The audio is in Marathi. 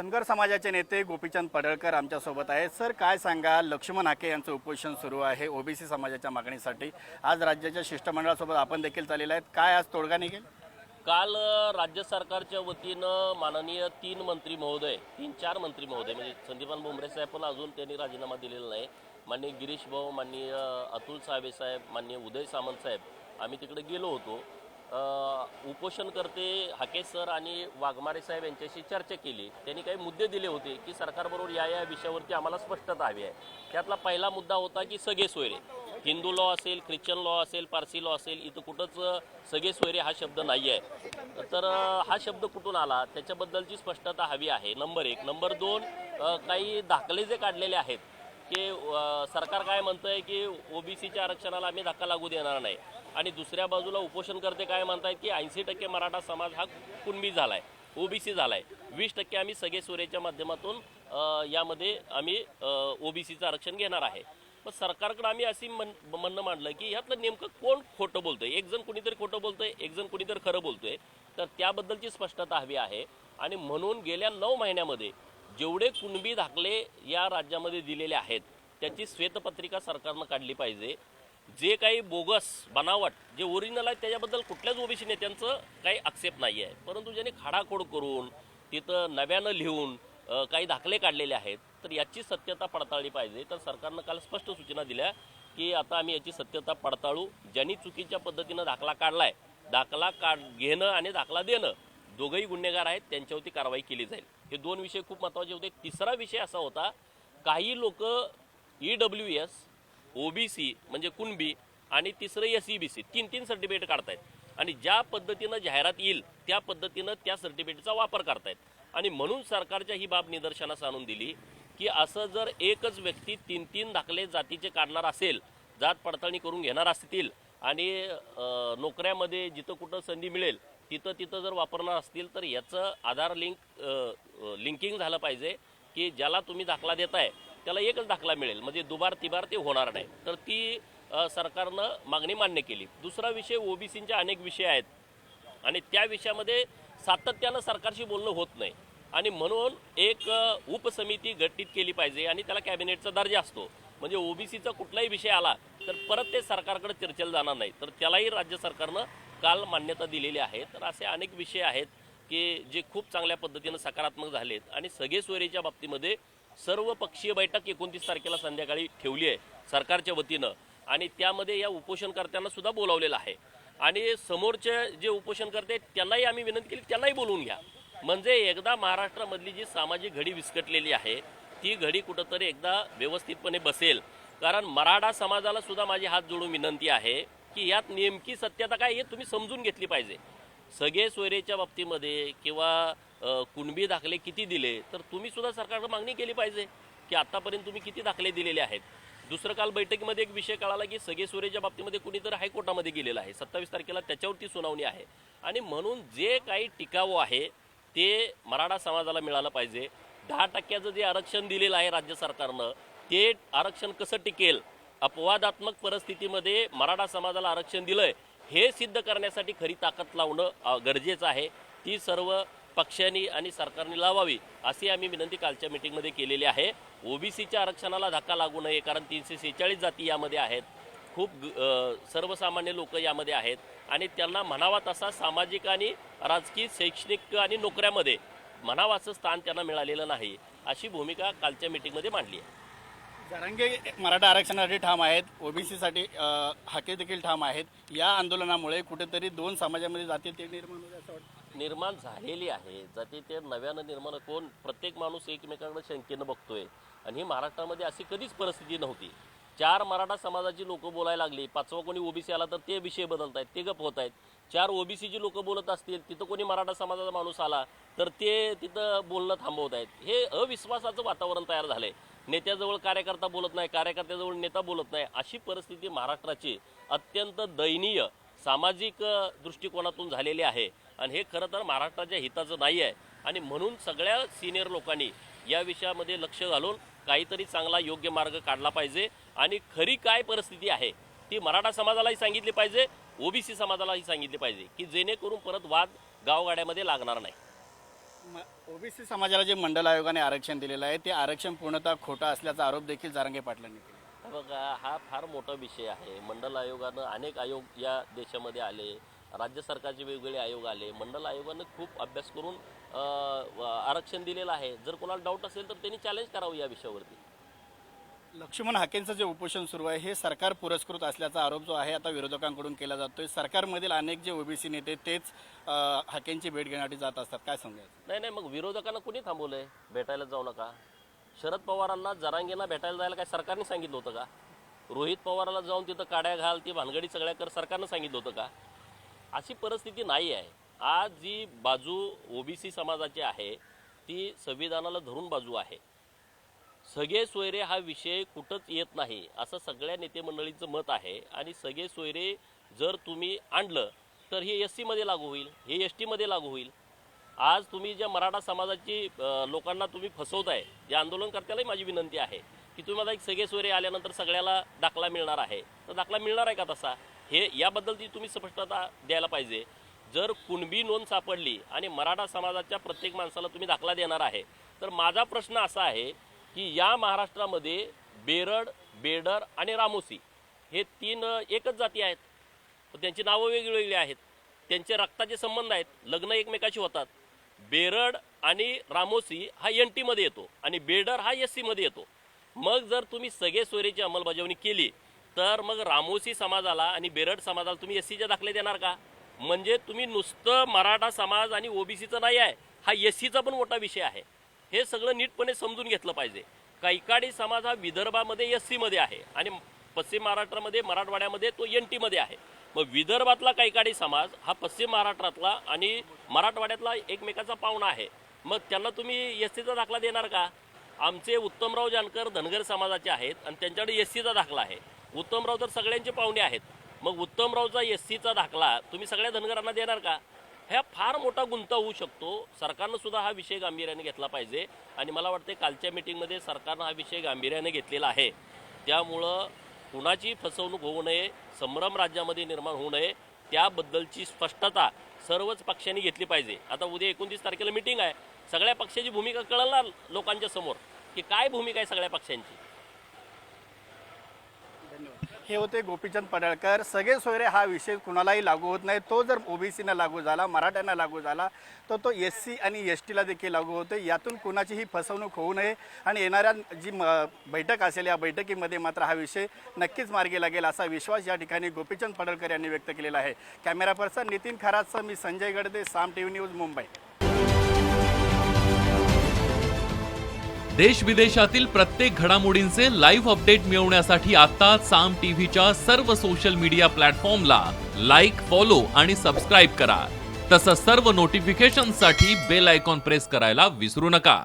धनगर समाजाचे नेते गोपीचंद पडळकर आमच्यासोबत आहेत। सर, काय सांगाल? लक्ष्मण हाके यांचं उपोषण सुरू आहे ओबीसी समाजाच्या मागणीसाठी। आज राज्याच्या शिष्टमंडळासोबत आपण देखील चाललेला आहेत, काय आज तोडगा निघेल? काल राज्य सरकारच्या वतीनं माननीय तीन चार मंत्री महोदय म्हणजे संदीपान भुमरे साहेब पण अजून त्यांनी राजीनामा दिलेला नाही। माननीय गिरीश भाऊ, माननीय अतुल साहेब साहेब, माननीय उदय सामंत साहेब आम्ही तिकडे गेलो होतो। उपोषणकर्ते हाके सर आणि वाघमारे साहेब यांच्याशी चर्चा केली। त्यांनी काही मुद्दे दिले होते की सरकारबरोबर या विषयावरती आम्हाला स्पष्टता हवी आहे। त्यातला पहिला मुद्दा होता की सगळे सोयरे, हिंदू लॉ असेल, ख्रिश्चन लॉ असेल, पारसी लॉ असेल, इथं कुठंच सगळे सोयरे हा शब्द नाही आहे। तर हा शब्द कुठून आला त्याच्याबद्दलची स्पष्टता हवी आहे, नंबर एक। नंबर दोन, काही दाखले जे काढलेले आहेत की सरकार काय म्हणतंय की ओबीसीच्या आरक्षणाला आम्ही धक्का लागू देणार नाही, आणि दुसऱ्या बाजूला उपोषणकर्ते काय म्हणतात की 80% मराठा समाज हा कुणबी झालाय, ओबीसी झालाय, 20% आम्ही सगळे सोयरेच्या माध्यमातून यामध्ये आम्ही ओबीसीचं आरक्षण घेणार आहे। मग सरकारकडे आम्ही अशी म्हणणं मांडलं की यातलं नेमकं कोण खोटं बोलतोय? एक जण कुणीतरी खोटं बोलतोय, एक जण कुणीतरी खरं बोलतोय, तर त्याबद्दलची स्पष्टता हवी आहे। आणि म्हणून गेल्या 9 महिन्यामध्ये जेवढे कुणबी दाखले या राज्यामध्ये दिलेले आहेत त्याची श्वेतपत्रिका सरकारनं काढली पाहिजे। जे काही बोगस बनावट जे ओरिजिनल आहे त्याच्याबद्दल कुठल्याच ओबीसी नेत्यांचं काही आक्षेप नाही आहे, परंतु ज्यांनी खाडाखोड करून तिथं नव्यानं लिहून काही दाखले काढलेले आहेत तर याची सत्यता पडताळली पाहिजे। तर सरकारनं काल स्पष्ट सूचना दिल्या की आता आम्ही याची सत्यता पडताळू। ज्यांनी चुकीच्या पद्धतीनं दाखला काढलाय, दाखला घेणं आणि दाखला देणं दोघंही गुन्हेगार आहेत, त्यांच्यावरती कारवाई केली जाईल। हे दोन विषय खूप महत्त्वाचे होते। तिसरा विषय असा होता, काही लोक EWS, ओबीसी म्हणजे कुणबी आणि तिसरं SEBC तीन सर्टिफिकेट काढतायत आणि ज्या पद्धतीनं जाहिरात येईल त्या पद्धतीनं त्या सर्टिफिकेटचा वापर करतायत। आणि म्हणून सरकारच्या ही बाब निदर्शनास आणून दिली की असं जर एकच व्यक्ती 3 दाखले जातीचे काढणार असेल, जात पडताळणी करून घेणार असतील आणि नोकऱ्यामध्ये जिथं कुठं संधी मिळेल तिथं जर वापरणार असतील तर याचं आधार लिंकिंग झालं पाहिजे की ज्याला तुम्ही दाखला देताय त्याला एकच दाखला मिळेल, म्हणजे दुबार तिबार ते होणार नाही। तर ती सरकारनं मागणी मान्य केली। दुसरा विषय, ओबीसींचे अनेक विषय आहेत आणि त्या विषयामध्ये सातत्यानं सरकारशी बोलणं होत नाही आणि म्हणून एक उपसमिती गठीत केली पाहिजे आणि त्याला कॅबिनेटचा दर्जा असतो, म्हणजे ओबीसीचा कुठलाही विषय आला तर परत ते सरकारकडे चर्चेला जाणार नाही, तर त्यालाही राज्य सरकारनं काल मान्यता दिलेली आहे। तर असे अनेक विषय आहेत की जे खूप चांगल्या पद्धतीनं सकारात्मक झालेत आणि सगळे सोयरेच्या बाबतीमध्ये सर्वपक्षीय बैठक 29 तारखेला संध्याकाळी ठेवली आहे सरकारच्या वतीनं आणि त्यामध्ये या उपोषणकर्त्यांना सुद्धा बोलावलेलं आहे। आणि समोरचे जे उपोषणकर्ते त्यांनाही आम्ही विनंती केली त्यांनाही बोलवून घ्या, म्हणजे एकदा महाराष्ट्रामधली जी सामाजिक घडी विस्कटलेली आहे ती घडी कुठंतरी एकदा व्यवस्थितपणे बसेल। कारण मराठा समाजाला सुद्धा माझी हात जोडून विनंती आहे की यात नेमकी सत्यता काय हे तुम्ही समजून घेतली पाहिजे। सगळे सोयरेच्या बाबतीमध्ये किंवा कुणबी दाखले किती दिले तर तुम्ही सुद्धा सरकारकडे मागणी केली पाहिजे की आतापर्यंत तुम्ही किती दाखले दिलेले आहेत। दुसरं, काल बैठकीमध्ये एक विषय कळाला की सगळे सोयरेच्या बाबतीमध्ये कुणीतरी हायकोर्टामध्ये गेलेलं आहे, 27 तारखेला त्याच्यावरती सुनावणी आहे आणि म्हणून जे काही टिकावं आहे ते मराठा समाजाला मिळालं पाहिजे। 10% जे आरक्षण दिलेलं आहे राज्य सरकारनं ते आरक्षण कसं टिकेल, अपवादात्मक परिस्थितीमध्ये मराठा समाजाला आरक्षण दिलंय हे सिद्ध करण्यासाठी खरी ताकद लावणं गरजेचं आहे। ती सर्व पक्षांनी आणि सरकारने लावावी अशी आम्ही विनंती कालच्या मीटिंगमध्ये केलेली आहे। ओबीसीच्या आरक्षणाला धक्का लागू नये, कारण 346 जाती यामध्ये आहेत, खूप सर्वसामान्य लोक यामध्ये आहेत आणि त्यांना म्हणावा तसा सामाजिक आणि राजकीय, शैक्षणिक आणि नोकऱ्यामध्ये म्हणावा असं स्थान त्यांना मिळालेलं नाही, अशी भूमिका कालच्या मीटिंगमध्ये मांडली आहे। जरांगे मराठा आरक्षणासाठी ठाम आहेत, ओबीसीसाठी हाके देखील ठाम आहेत। या आंदोलनामुळे कुठेतरी 2 समाजामध्ये जाती ते निर्माण होते असं वाटतं? निर्माण झालेली आहे जाती ते नव्यानं निर्माण, कोण प्रत्येक माणूस एकमेकांकडे शंकेनं बघतोय आणि ही महाराष्ट्रामध्ये अशी कधीच परिस्थिती नव्हती। 4 मराठा समाजाची लोक बोलायला लागली, 5वा कोणी ओबीसी आला तर ते विषय बदलत आहेत, ते गप होत आहेत। 4 ओबीसीची लोक बोलत असतील, तिथं कोणी मराठा समाजाचा माणूस आला तर ते तिथं बोलणं थांबवत आहेत। हे अविश्वासाचं वातावरण तयार झालंय। नेत्याजवळ कार्यकर्ता बोलत नाही, कार्यकर्त्याजवळ नेता बोलत नाही, अशी परिस्थिती महाराष्ट्राची अत्यंत दयनीय सामाजिक दृष्टिकोनातून झालेली आहे आणि हे खरं तर महाराष्ट्राच्या हिताचं नाही आहे। आणि म्हणून सगळ्या सिनियर लोकांनी या विषयामध्ये लक्ष घालून काहीतरी चांगला योग्य मार्ग काढला पाहिजे आणि खरी काय परिस्थिती आहे ती मराठा समाजालाही सांगितली पाहिजे, ओबीसी समाजालाही सांगितली पाहिजे की जेणेकरून परत वाद गावगाड्यामध्ये लागणार नाही। ओबीसी समाजाला जे मंडल आयोगाने आरक्षण दिलेलं आहे ते आरक्षण पूर्णतः खोटं असल्याचा आरोप देखील जरांगे पाटलांनी केला. बघा, हा फार मोठा विषय आहे. मंडल आयोगानं अनेक आयोग या देशामध्ये आले, राज्य सरकारचे वेगवेगळे आयोग आले. मंडल आयोगानं खूप अभ्यास करून आरक्षण दिलेलं आहे. जर कोणाला डाऊट असेल तर त्यांनी चॅलेंज करावं या विषयावरती. लक्ष्मण हाकेंचं जे उपोषण सुरू आहे हे सरकार पुरस्कृत असल्याचा आरोप जो आहे आता विरोधकांकडून केला जातोय. सरकारमधील अनेक जे ओबीसी नेते तेच हाकेंची भेट घेण्यासाठी जात असतात, काय सांगायचं? नाही, मग विरोधकांना कुणी थांबवलंय भेटायला जाऊ नका? शरद पवारांना जरांगेंना भेटायला जायला काय सरकारने सांगितलं होतं का? रोहित पवाराला जाऊन तिथं काड्या घाल, ती भानगडी सगळ्या कर, सरकारनं सांगितलं होतं का? अशी परिस्थिती नाही आहे. आज जी बाजू ओबीसी समाजाची आहे ती संविधानाला धरून बाजू आहे. सगळे सोयरे हा विषय कुठंच येत नाही असं सगळ्या नेते मंडळींचं मत आहे. आणि सगळे सोयरे जर तुम्ही आणलं तर हे एस सीमध्ये लागू होईल, हे एस टीमध्ये लागू होईल. आज तुम्ही ज्या मराठा समाजाची लोकांना तुम्ही फसवताय, ज्या आंदोलनकर्त्यालाही माझी विनंती आहे की तुम्ही मला एक सगळे सोयरे आल्यानंतर सगळ्याला दाखला मिळणार आहे, तर दाखला मिळणार आहे का तसा? हे याबद्दल तुम्ही स्पष्टता द्यायला पाहिजे. जर कुणबी नोंद सापडली आणि मराठा समाजाच्या प्रत्येक माणसाला तुम्ही दाखला देणार आहे, तर माझा प्रश्न असा आहे की या महाराष्ट्रामध्ये बेरड, बेडर आणि रामोसी हे तीन एकच जाती आहेत, पण त्यांची नावं वेगवेगळी आहेत. त्यांचे रक्ताचे संबंध आहेत, लग्न एकमेकाशी होतात. बेरड आणि रामोसी हा एन टीमध्ये येतो आणि बेडर हा एस सीमध्ये येतो. मग जर तुम्ही सगळे सोयरीची अंमलबजावणी केली तर मग रामोसी समाजाला आणि बेरड समाजाला तुम्ही एस सीचे दाखले देणार का? म्हणजे तुम्ही नुसतं मराठा समाज आणि ओबीसीचं नाही आहे, हा एस सीचा पण मोठा विषय आहे. हे सगळं नीटपणे समजून घेतलं पाहिजे. कैकाडी समाज हा विदर्भामध्ये एस सीमध्ये आहे आणि पश्चिम महाराष्ट्रामध्ये मराठवाड्यामध्ये तो एन टीमध्ये आहे. मग विदर्भातला कैकाडी समाज हा पश्चिम महाराष्ट्रातला आणि मराठवाड्यातला एकमेकाचा पाहुणा आहे. मग त्यांना तुम्ही एस सीचा दाखला देणार का? आमचे उत्तमराव जानकर धनगर समाजाचे आहेत आणि त्यांच्याकडे एस सीचा दाखला आहे. उत्तमराव तर सगळ्यांचे पाहुणे आहेत. मग उत्तमरावचा एस सीचा दाखला तुम्ही सगळ्या धनगरांना देणार का? ह्या फार मोठा गुंता होऊ शकतो. सरकारनं सुद्धा हा विषय गांभीर्याने घेतला पाहिजे आणि मला वाटते कालच्या मीटिंगमध्ये सरकारनं हा विषय गांभीर्याने घेतलेला आहे. त्यामुळं कुणाची फसवणूक होऊ नये, संभ्रम राज्यामध्ये निर्माण होऊ नये, त्याबद्दलची स्पष्टता सर्वच पक्षांनी घेतली पाहिजे. आता उद्या 29 तारखेला मीटिंग आहे, सगळ्या पक्षाची भूमिका कळणार लोकांच्या समोर की काय भूमिका आहे सगळ्या पक्षांची. हे होते गोपीचंद पडळकर. सगळे सोयरे हा विषय कुणालाही लागू होत नाही. तो जर ओबीसीना लागू झाला, मराठ्यांना लागू झाला, तर तो एस सी आणि एस टीला देखील लागू होते. यातून कुणाचीही फसवणूक होऊ नये आणि येणाऱ्या जी बैठक असेल या बैठकीमध्ये मात्र हा विषय नक्कीच मार्गी लागेल असा विश्वास या ठिकाणी गोपीचंद पडळकर यांनी व्यक्त केलेला आहे. कॅमेरा पर्सन नितीन खरातसह मी संजय गडदे, साम टीव्ही न्यूज, मुंबई. देश विदेशातील प्रत्येक घडामोडींचे लाईव्ह अपडेट मिळवण्यासाठी आता साम टीव्हीच्या सर्व सोशल मीडिया प्लॅटफॉर्मला लाईक, फॉलो आणि सबस्क्राईब करा. तसंच सर्व नोटिफिकेशनसाठी बेल आयकॉन प्रेस करायला विसरू नका.